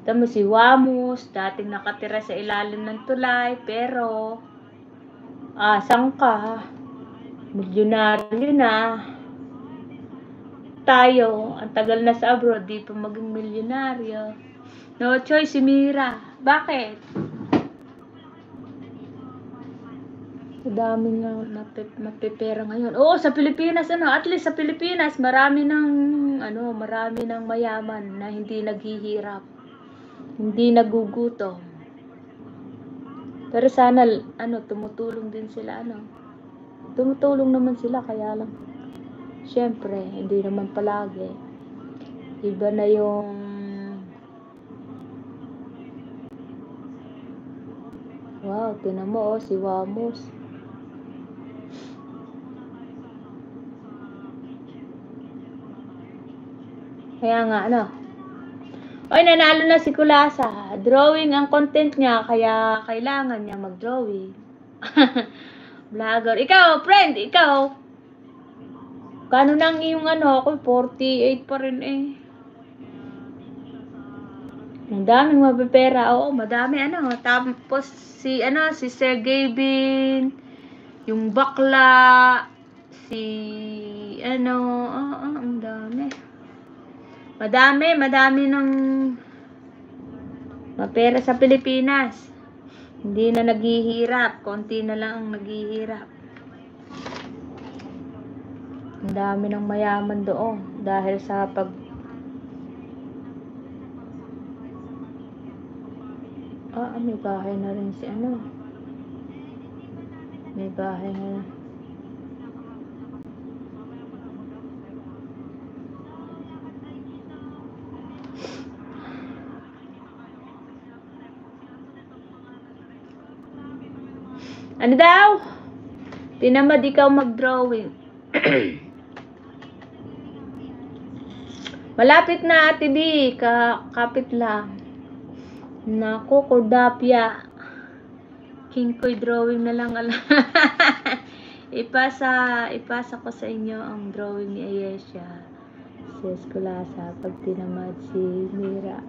Tamo si Wamos, dating nakatira sa ilalim ng tulay, pero asang ka, milyonaryo na. Tayo, ang tagal na sa abroad, di pa maging milyonaryo. No choice si Mira. Bakit? Madaming mapipera ngayon. Oo, sa Pilipinas, at least sa Pilipinas, marami ng mayaman na hindi naghihirap. Hindi nagugutom. Pero sana, tumutulong din sila, Tumutulong naman sila, kaya lang. Siyempre, hindi naman palagi. Iba na yung wow, tinan mo, si Wamos. Kaya nga, Oy, nanalo na si Kulasa. Drawing ang content niya, kaya kailangan niya mag-drawing. Vlogger. Ikaw, friend, ikaw. Kano nang iyong ako, 48 pa rin eh. Ang daming mapipera. Oo, madami Tapos si Sir Gavin, yung bakla, ang dami. Madami ng mapera sa Pilipinas. Hindi na naghihirap, konti na lang ang naghihirap. Ang dami ng mayaman doon dahil sa may bahay na rin si May bahay na rin. Ano daw? Tinamad ikaw mag-drawing. Malapit na, Ate B. Kapit lang. Naku, Cordapia. Kingkoy drawing na lang. Ipasa ko sa inyo ang drawing ni Ayesha. Si Esculasa. Pag tinamad si Mira.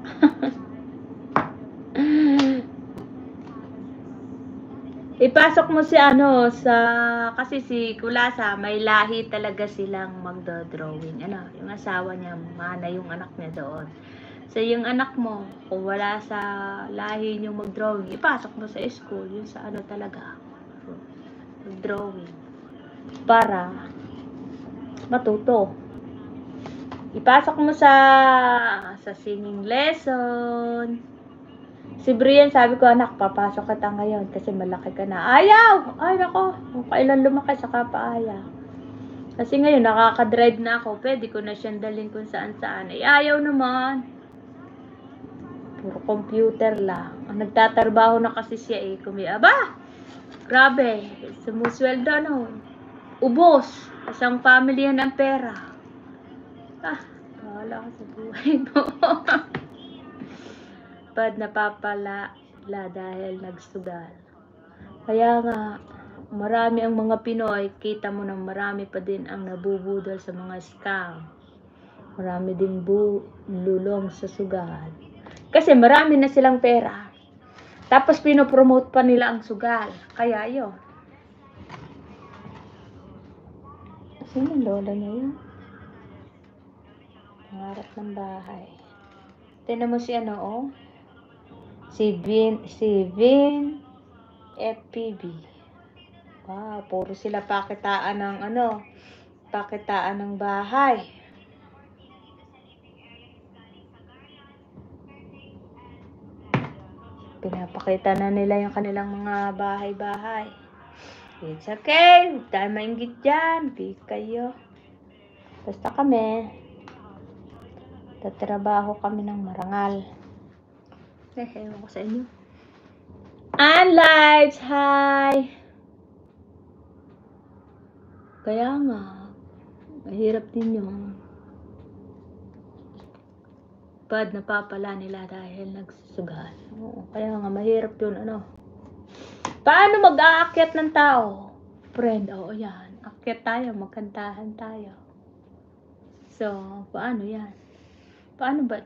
Ipasok mo si kasi si Kulasa, may lahi talaga silang magdo-drawing. Yung asawa niya, mana yung anak niya doon. So, yung anak mo, kung wala sa lahi niyong mag-drawing, ipasok mo sa school, yung sa talaga, mag-drawing. Para matuto. Ipasok mo sa singing lesson. Si Brian, sabi ko, anak, papasok kita ngayon kasi malaki ka na. Ayaw! Ay, nako. Kung kailan lumaki, saka pa ayaw. Kasi ngayon, nakaka-drive na ako. Pwede ko na siyang dalhin kung saan-saan. Ay, ayaw naman. Puro computer lang. Nagtatrabaho na kasi siya eh. Aba! Grabe. Sumusweldo, ubos. Isang family yan ang pera. Bahala ka sa buhay mo. Napapala dahil nagsugal. Kaya nga, marami ang mga Pinoy, kita mo na marami pa din ang nabubudol sa mga scam. Marami din lulong sa sugal. Kasi marami na silang pera. Tapos pinopromote pa nila ang sugal. Kaya yun. Sino lola niya yun? Pangarap ng bahay. Tignan mo si Si Vin FPB. Wow, puro sila pakitaan ng bahay. Pinapakita na nila yung kanilang mga bahay-bahay. It's okay, huwag tayo mainggit dyan. Big kayo. Basta kami, tatrabaho kami ng marangal. Ewan ko sa inyo. Lives, hi! Kaya nga, mahirap din yung napapala nila dahil nagsusugal. Kaya nga, mahirap yun, Paano mag-aakyat ng tao? Friend, yan. Akyat tayo, magkantahan tayo. So, paano yan? Paano ba?